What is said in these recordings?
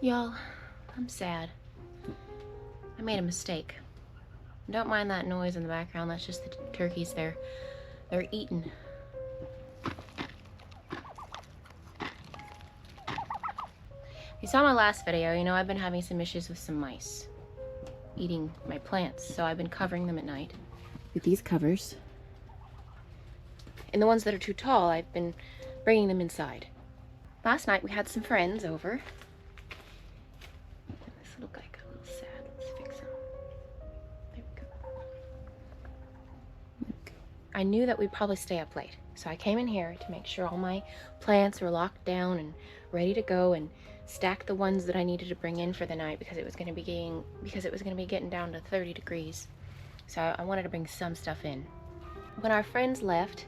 Y'all, I'm sad. I made a mistake. Don't mind that noise in the background, that's just the turkeys. They're eating. You saw my last video, you know I've been having some issues with some mice eating my plants, so I've been covering them at night with these covers. And the ones that are too tall, I've been bringing them inside. Last night we had some friends over. This little guy got a little sad. Let's fix him. There we go. I knew that we'd probably stay up late, so I came in here to make sure all my plants were locked down and ready to go, and stack the ones that I needed to bring in for the night because it was going to be getting down to 30 degrees. So I wanted to bring some stuff in. When our friends left,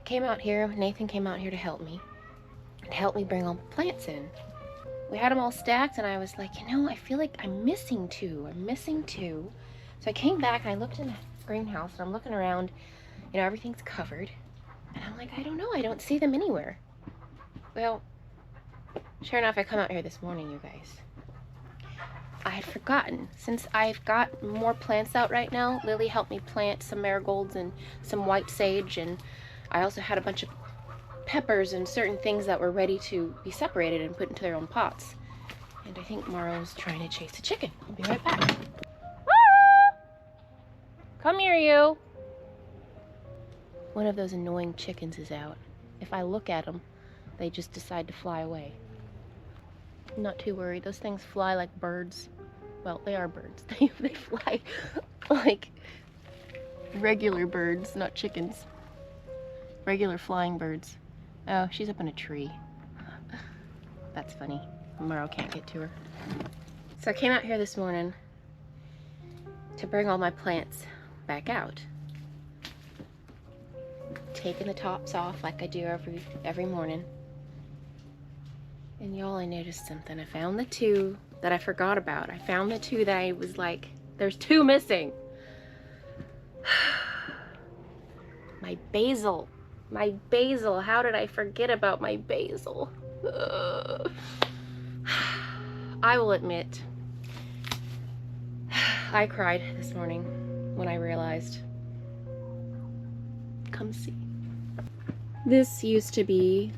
Nathan came out here to help me bring all the plants in. We had them all stacked, and I was like, you know, I feel like I'm missing two. So I came back and I looked in the greenhouse, and I'm looking around, you know, everything's covered, and I'm like, I don't know, I don't see them anywhere. Well, sure enough, I come out here this morning, you guys. I had forgotten. Since I've got more plants out right now, Lily helped me plant some marigolds and some white sage, and I also had a bunch of peppers and certain things that were ready to be separated and put into their own pots. And I think Morrow's trying to chase a chicken. I'll be right back. Ah! Come here, you. One of those annoying chickens is out. If I look at them, they just decide to fly away. I'm not too worried. Those things fly like birds. Well, they are birds. They fly like regular birds, not chickens. Regular flying birds. Oh, she's up in a tree. That's funny. Morrow can't get to her. So I came out here this morning to bring all my plants back out. Taking the tops off like I do every morning. And y'all, I noticed something. I found the two that I forgot about. I found the two that I was like, there's two missing. My basil. My basil. How did I forget about my basil? I will admit, I cried this morning when I realized. Come see. This used to be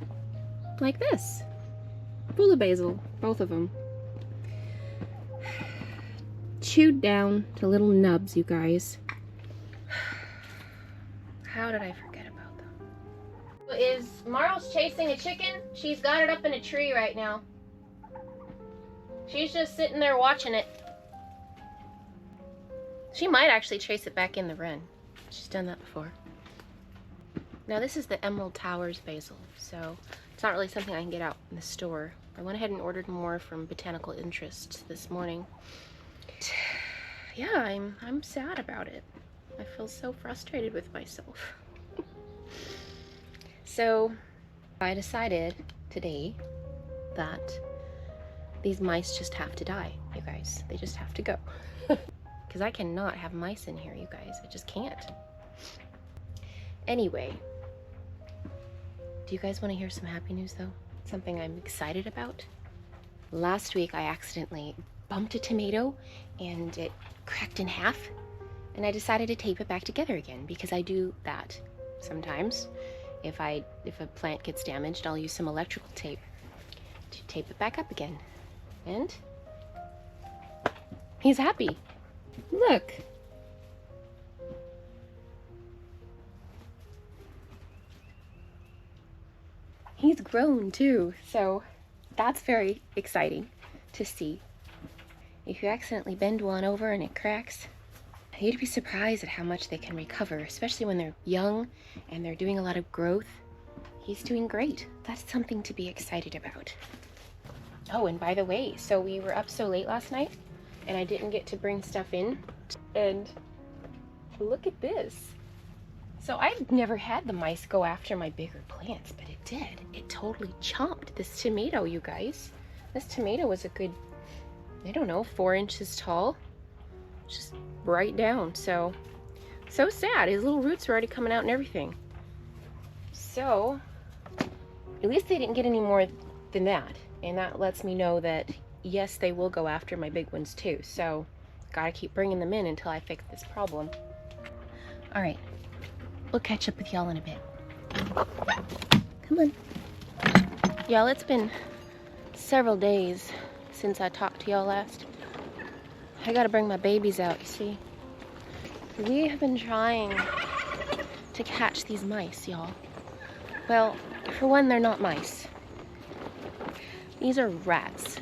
like this. Full of basil, both of them. Chewed down to little nubs, you guys. How did I forget about them? Is Marl's chasing a chicken? She's got it up in a tree right now. She's just sitting there watching it. She might actually chase it back in the run. She's done that before. Now this is the Emerald Towers basil, so it's not really something I can get out in the store. I went ahead and ordered more from Botanical Interests this morning. Yeah, I'm sad about it. I feel so frustrated with myself. So I decided today that these mice just have to die, you guys. They just have to go. Because I cannot have mice in here, you guys. I just can't. Anyway, do you guys want to hear some happy news though? Something I'm excited about? Last week I accidentally bumped a tomato and it cracked in half, and I decided to tape it back together again because I do that sometimes. If a plant gets damaged, I'll use some electrical tape to tape it back up again. And he's happy. Look. He's grown too, so that's very exciting to see. If you accidentally bend one over and it cracks, you'd be surprised at how much they can recover, especially when they're young and they're doing a lot of growth. He's doing great. That's something to be excited about. Oh, and by the way, so we were up so late last night and I didn't get to bring stuff in, and look at this. So I've never had the mice go after my bigger plants, but it did. It totally chomped this tomato, you guys. This tomato was a good, I don't know, 4 inches tall. Just right down. So sad. His little roots were already coming out and everything. So at least they didn't get any more than that. And that lets me know that, yes, they will go after my big ones too. So, gotta keep bringing them in until I fix this problem. All right, we'll catch up with y'all in a bit. Come on. Y'all, it's been several days since I talked to y'all last. I gotta bring my babies out, you see. We have been trying to catch these mice, y'all. Well, for one, they're not mice. These are rats.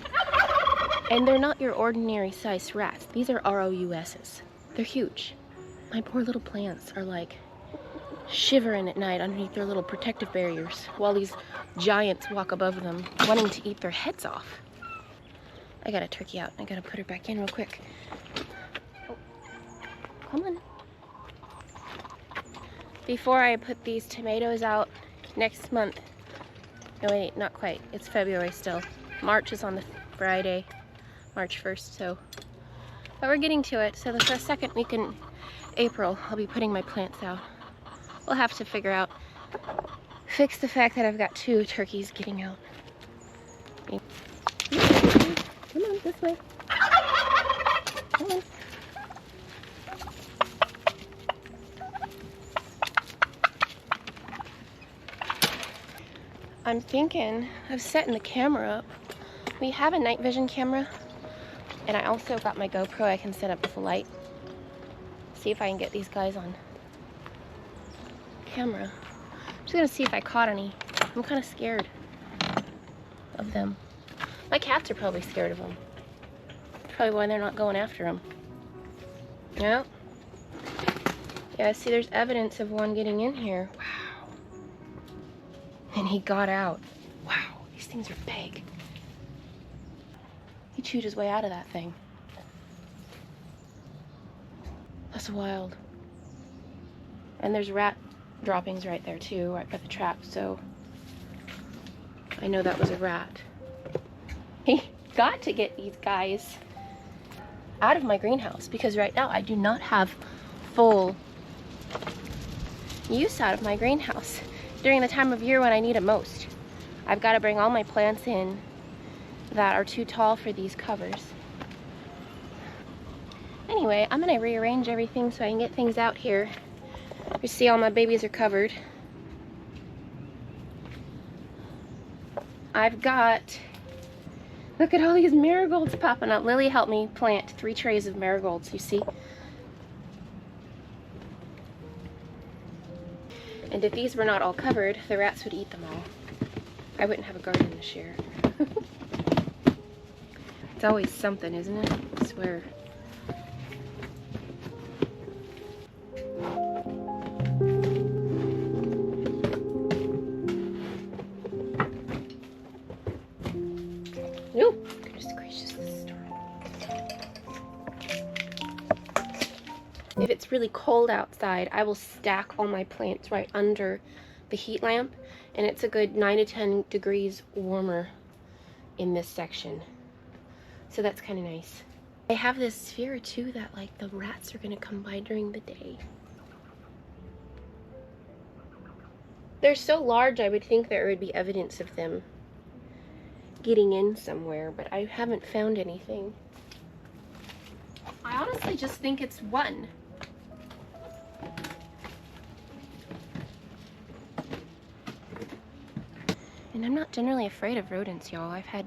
And they're not your ordinary sized rats. These are ROUSs. They're huge. My poor little plants are like shivering at night underneath their little protective barriers while these giants walk above them, wanting to eat their heads off. I got a turkey out. I gotta put her back in real quick. Oh, come on. Before I put these tomatoes out next month, no wait, not quite, it's February still. March is on the Friday, March 1st, so, but we're getting to it. So the first second week in April, I'll be putting my plants out. We'll have to fix the fact that I've got 2 turkeys getting out. Come on, this way. Come on. I'm thinking of setting the camera up. We have a night vision camera, and I also got my GoPro I can set up with a light. See if I can get these guys on camera. I'm just gonna see if I caught any. I'm kind of scared of them. My cats are probably scared of them. Probably why they're not going after them. Yeah. Yeah, see, there's evidence of one getting in here. Wow. And he got out. Wow, these things are big. He chewed his way out of that thing. That's wild. And there's rat droppings right there too, right by the trap, so I know that was a rat. He got to get these guys out of my greenhouse because right now I do not have full use out of my greenhouse during the time of year when I need it most. I've got to bring all my plants in that are too tall for these covers. Anyway, I'm gonna rearrange everything so I can get things out here. You see all my babies are covered. I've got, look at all these marigolds popping up. Lily helped me plant 3 trays of marigolds, you see? And if these were not all covered, the rats would eat them all. I wouldn't have a garden this year. It's always something, isn't it? I swear. Nope. Goodness gracious, this is If it's really cold outside, I will stack all my plants right under the heat lamp, and it's a good 9 to 10 degrees warmer in this section. So that's kind of nice. I have this fear too that like the rats are gonna come by during the day. They're so large, I would think there would be evidence of them getting in somewhere, but I haven't found anything. I honestly just think it's one. And I'm not generally afraid of rodents, y'all. I've had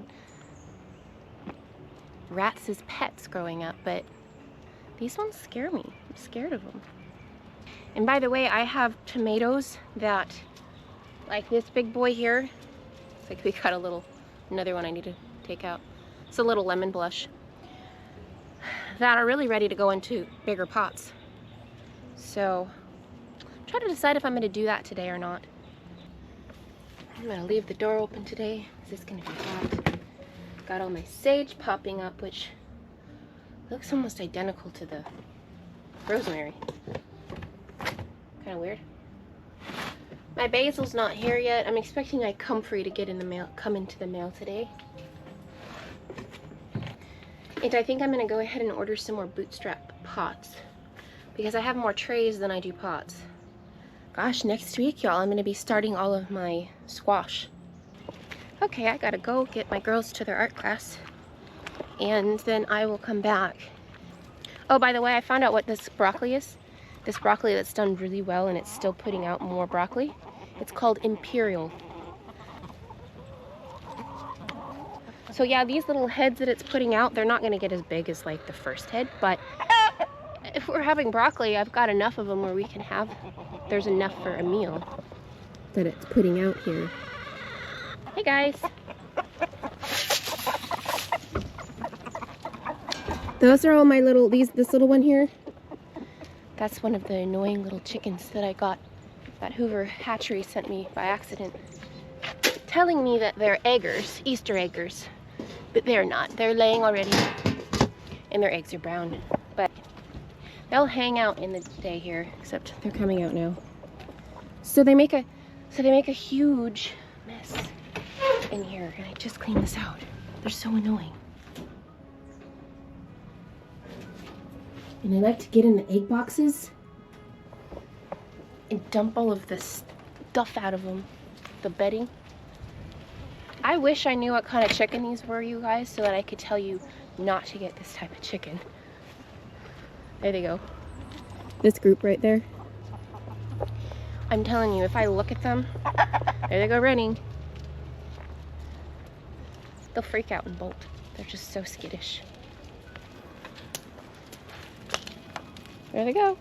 rats as pets growing up, but these ones scare me. I'm scared of them. And by the way, I have tomatoes that, like this big boy here, it's like we got another one I need to take out. It's a little lemon blush, that are really ready to go into bigger pots. So, I'm trying to decide if I'm gonna do that today or not. I'm gonna leave the door open today. This is gonna be hot. Got all my sage popping up, which looks almost identical to the rosemary. Kind of weird. My basil's not here yet. I'm expecting my comfrey to get in the mail, come into the mail today. And I think I'm gonna go ahead and order some more bootstrap pots because I have more trays than I do pots. Gosh, next week, y'all, I'm gonna be starting all of my squash. Okay, I gotta go get my girls to their art class, and then I will come back. Oh, by the way, I found out what this broccoli is. This broccoli that's done really well and it's still putting out more broccoli. It's called Imperial. So yeah, these little heads that it's putting out, they're not gonna get as big as like the first head, but if we're having broccoli, I've got enough of them where we can have, there's enough for a meal that it's putting out here. Hey guys. Those are all my little, this little one here, that's one of the annoying little chickens that I got, that Hoover hatchery sent me by accident, telling me that they're eggers, Easter eggers, but they're not. They're laying already, and their eggs are brown, but they'll hang out in the day here, except they're coming out now. So they make a huge mess in here, and I just cleaned this out. They're so annoying. And I like to get in the egg boxes and dump all of the stuff out of them, the bedding. I wish I knew what kind of chicken these were, you guys, so that I could tell you not to get this type of chicken. There they go. This group right there. I'm telling you, if I look at them, there they go running. They'll freak out and bolt. They're just so skittish. There they go.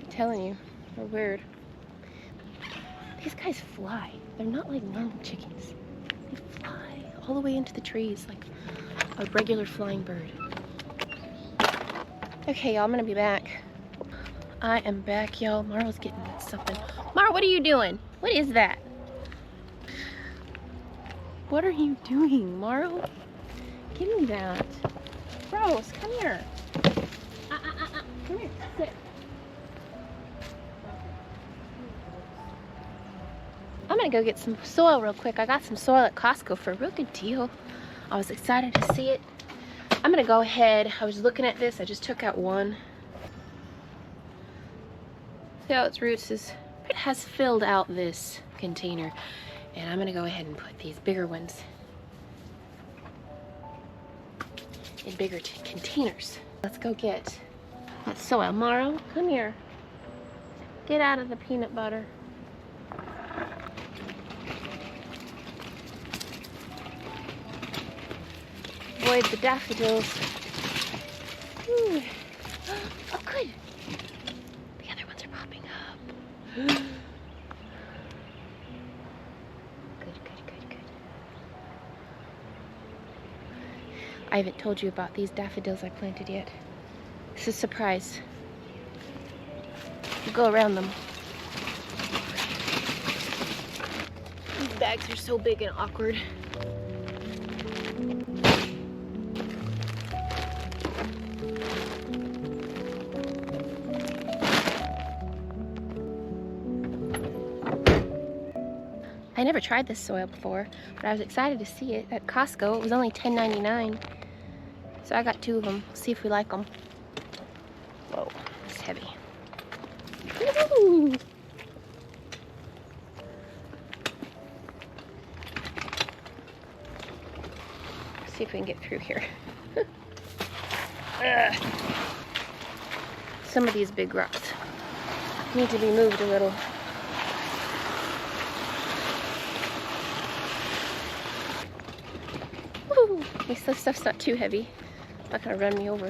I'm telling you, they're weird. These guys fly. They're not like normal chickens. They fly all the way into the trees like a regular flying bird. Okay, y'all, I'm gonna be back. I am back, y'all. Marlo's getting something. Mar, what are you doing? What is that? What are you doing, Marlo? Give me that. Rose, come here. Come here, sit. I'm gonna go get some soil real quick. I got some soil at Costco for a real good deal. I was excited to see it. I'm gonna go ahead. I was looking at this. I just took out one. See how its roots is. It has filled out this container, and I'm gonna go ahead and put these bigger ones in bigger containers. Let's go get that soil. Morrow, come here. Get out of the peanut butter. Avoid the daffodils. Ooh. Oh, good. The other ones are popping up. Good, good, good, good. I haven't told you about these daffodils I planted yet. This is a surprise. You go around them. These bags are so big and awkward. I never tried this soil before, but I was excited to see it at Costco. It was only $10.99. So I got 2 of them. See if we like them. Whoa, it's heavy. Woo! See if we can get through here. Some of these big rocks need to be moved a little. Woo! This stuff's not too heavy. Not gonna run me over.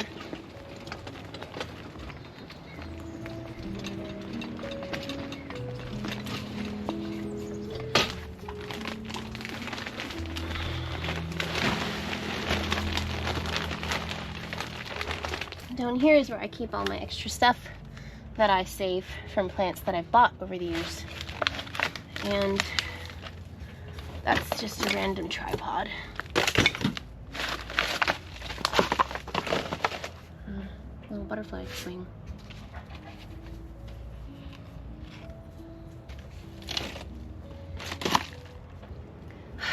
Down here is where I keep all my extra stuff that I save from plants that I've bought over the years. And that's just a random tripod. Little butterfly swing.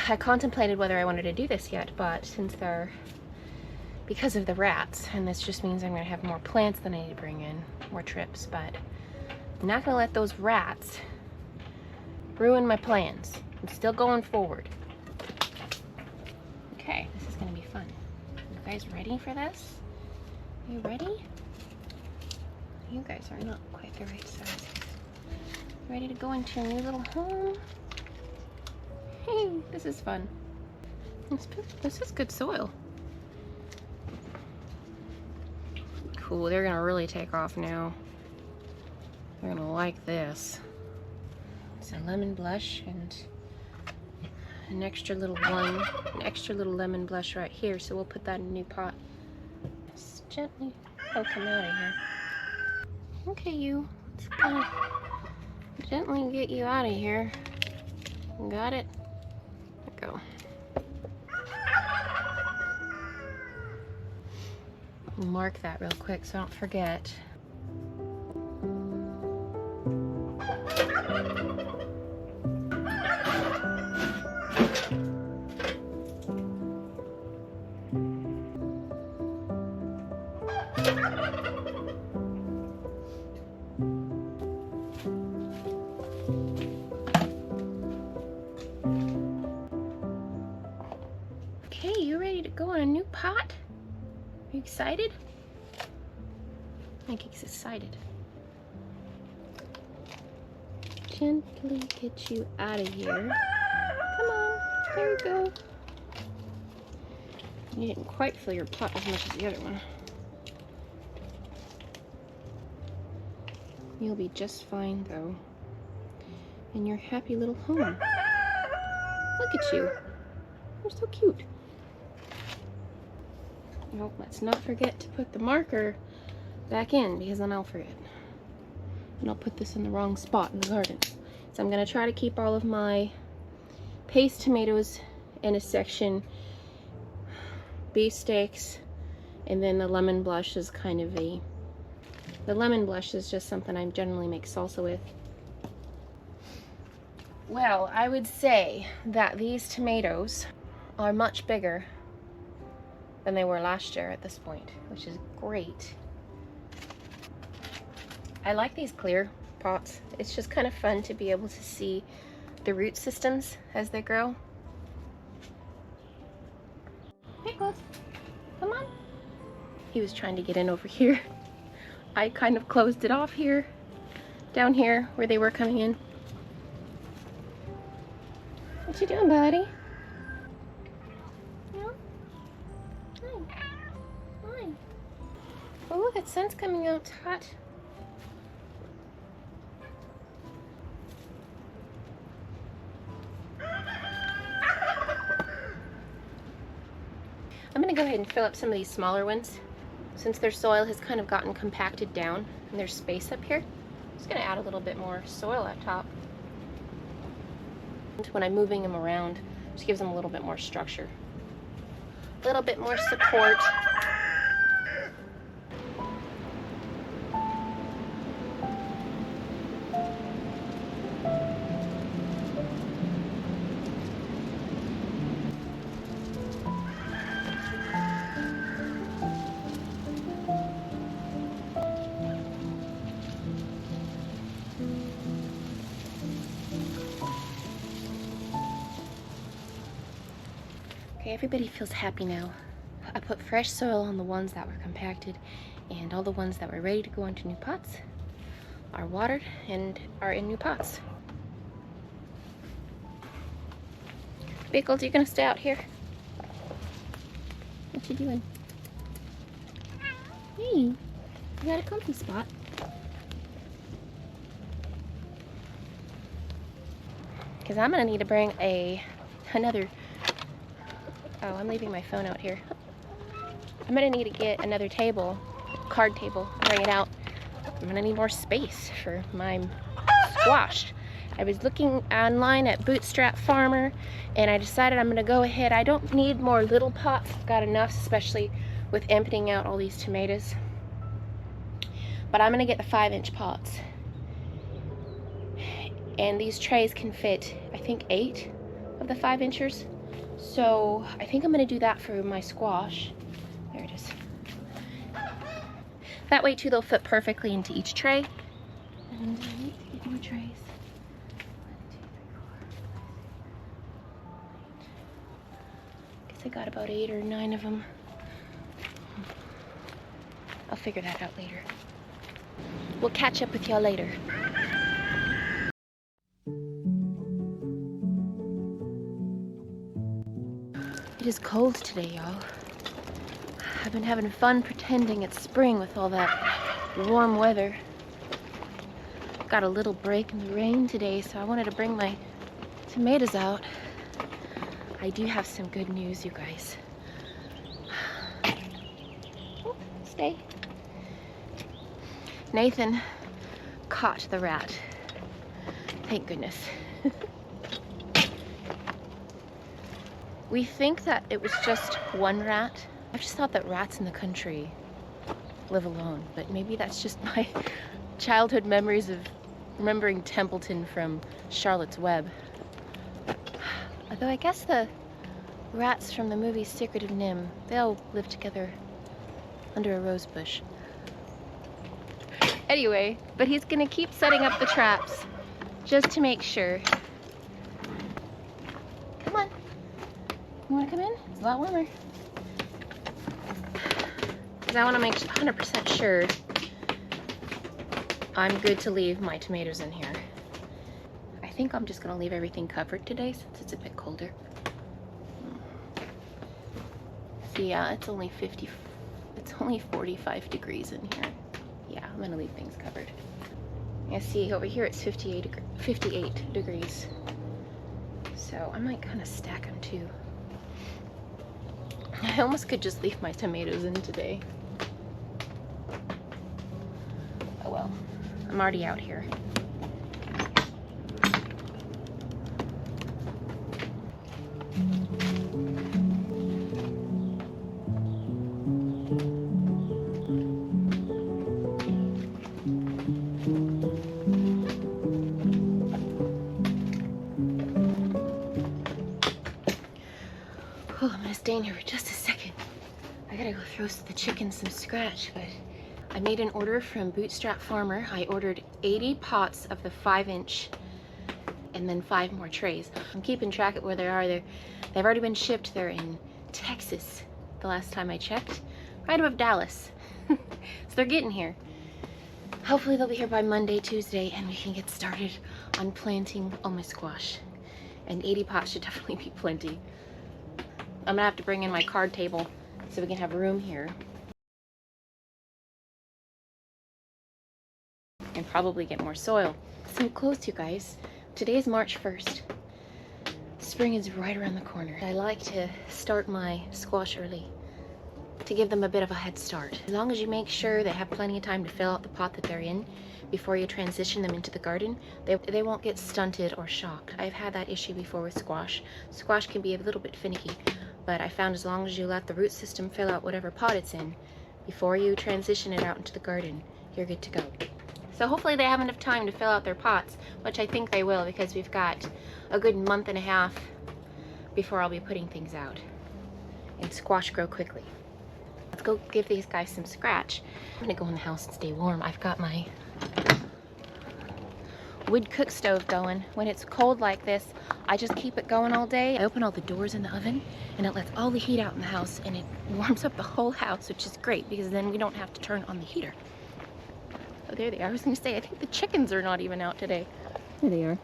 I contemplated whether I wanted to do this yet, but since because of the rats, and this just means I'm going to have more plants than I need to bring in, more trips, but I'm not gonna let those rats ruin my plans. I'm still going forward. Okay, this is gonna be fun. You guys ready for this? Are you ready? You guys are not quite the right size. Ready to go into your new little home? Hey, this is fun. This is good soil. Cool, they're gonna really take off now. They're gonna like this. It's a lemon blush and an extra little lemon blush right here. So we'll put that in a new pot. Just gently poke him out of here. Okay, you. Let's kind of gently get you out of here. Got it? There we go. Mark that real quick so I don't forget. Okay, you ready to go in a new pot? Are you excited? I think he's excited. Gently get you out of here. Come on, there you go. You didn't quite fill your pot as much as the other one. You'll be just fine though. In your happy little home. Look at you. You're so cute. Well, let's not forget to put the marker back in because then I'll forget. And I'll put this in the wrong spot in the garden. So I'm gonna try to keep all of my paste tomatoes in a section, beef steaks, and then the lemon blush is kind of the lemon blush is just something I generally make salsa with. Well, I would say that these tomatoes are much bigger than they were last year at this point, which is great. I like these clear pots. It's just kind of fun to be able to see the root systems as they grow. Pickles, come on. He was trying to get in over here. I kind of closed it off here, down here where they were coming in. What you doing, buddy? No? Hi. Hi. Oh, look, the sun's coming out. It's hot. I'm gonna go ahead and fill up some of these smaller ones. Since their soil has kind of gotten compacted down and there's space up here, I'm just gonna add a little bit more soil up top. When I'm moving them around, just gives them a little bit more structure. A little bit more support. Okay, everybody feels happy now. I put fresh soil on the ones that were compacted, and all the ones that were ready to go into new pots are watered and are in new pots. Pickles, you gonna stay out here? What you doing? Hey, you got a comfy spot. Because I'm gonna need to bring another. Oh, I'm leaving my phone out here. I'm gonna need to get another table, card table, bring it out. I'm gonna need more space for my squash. I was looking online at Bootstrap Farmer and I decided I'm gonna go ahead. I don't need more little pots. I've got enough, especially with emptying out all these tomatoes. But I'm gonna get the 5-inch pots. And these trays can fit, I think, 8 of the 5-inchers. So I think I'm gonna do that for my squash. There it is. That way too, they'll fit perfectly into each tray. And I need to get more trays. 1, 2, 3, 4, 5, 6. Guess I got about 8 or 9 of them. I'll figure that out later. We'll catch up with y'all later. It is cold today, y'all. I've been having fun pretending it's spring with all that warm weather. Got a little break in the rain today, so I wanted to bring my tomatoes out. I do have some good news, you guys. Oh, stay. Nathan caught the rat. Thank goodness. We think that it was just one rat. I've just thought that rats in the country live alone, but maybe that's just my childhood memories of remembering Templeton from Charlotte's Web. Although I guess the rats from the movie Secret of Nim, they all live together under a rose bush. Anyway, but he's gonna keep setting up the traps just to make sure. Come on. You wanna come in? It's a lot warmer. Because I wanna make 100% sure I'm good to leave my tomatoes in here. I think I'm just gonna leave everything covered today since it's a bit colder. So yeah, it's only 45 degrees in here. Yeah, I'm gonna leave things covered. Yeah, see, over here it's 58 degrees. So I might kind of stack them too. I almost could just leave my tomatoes in today. Oh well, I'm already out here. Oh, I'm gonna stay in here for just a second. I gotta go throw the chickens some scratch, but I made an order from Bootstrap Farmer. I ordered 80 pots of the 5-inch and then 5 more trays. I'm keeping track of where they are. They've already been shipped. They're in Texas the last time I checked, right above Dallas. So they're getting here. Hopefully they'll be here by Monday, Tuesday, and we can get started on planting all my squash. And 80 pots should definitely be plenty. I'm gonna have to bring in my card table so we can have room here. And probably get more soil. So close, you guys. Today is March 1st. Spring is right around the corner. I like to start my squash early to give them a bit of a head start. As long as you make sure they have plenty of time to fill out the pot that they're in before you transition them into the garden, they won't get stunted or shocked. I've had that issue before with squash. Squash can be a little bit finicky, but I found as long as you let the root system fill out whatever pot it's in before you transition it out into the garden, you're good to go. So hopefully they have enough time to fill out their pots, which I think they will, because we've got a good month and a half before I'll be putting things out. And squash grow quickly. Let's go give these guys some scratch. I'm gonna go in the house and stay warm. I've got my wood cook stove going. When it's cold like this, I just keep it going all day. I open all the doors in the oven and it lets all the heat out in the house, and it warms up the whole house, which is great because then we don't have to turn on the heater. Oh, there they are. I was gonna say, I think the chickens are not even out today. There they are.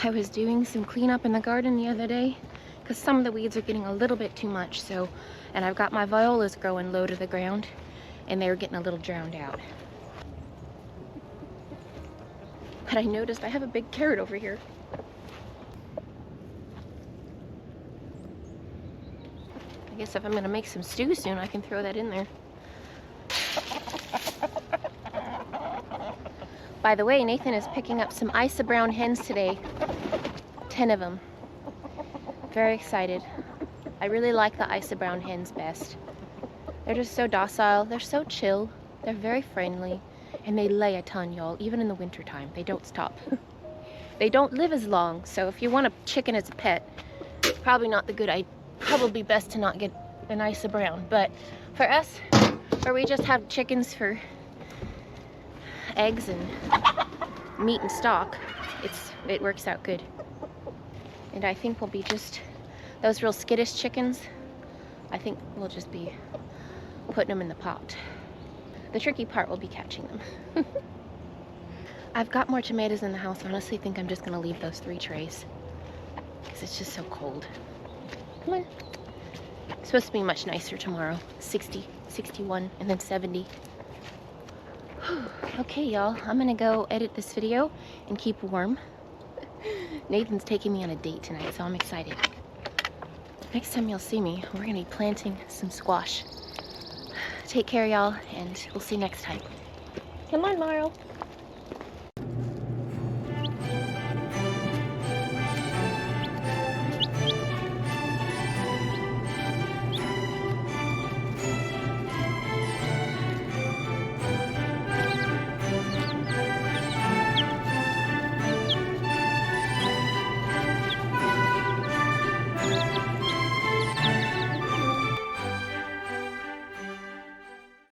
I was doing some cleanup in the garden the other day because some of the weeds are getting a little bit too much, so, and I've got my violas growing low to the ground and they were getting a little drowned out. But I noticed I have a big carrot over here. I guess if I'm gonna make some stew soon, I can throw that in there. By the way, Nathan is picking up some Isa brown hens today. 10 of them. Very excited. I really like the Isa brown hens best. They're just so docile, they're so chill, they're very friendly, and they lay a ton, y'all, even in the wintertime. They don't stop. They don't live as long, so if you want a chicken as a pet, probably not the good idea. Probably best to not get an Isa brown, but for us, where we just have chickens for eggs and meat and stock, it works out good. And I think we'll be just, those real skittish chickens, I think we'll just be putting them in the pot. The tricky part will be catching them. I've got more tomatoes in the house. I honestly think I'm just gonna leave those 3 trays because it's just so cold. Come on. It's supposed to be much nicer tomorrow. 60, 61, and then 70. Okay, y'all, I'm gonna go edit this video and keep warm. Nathan's taking me on a date tonight, so I'm excited. Next time you'll see me, we're gonna be planting some squash. Take care, y'all, and we'll see you next time. Come on, Marl.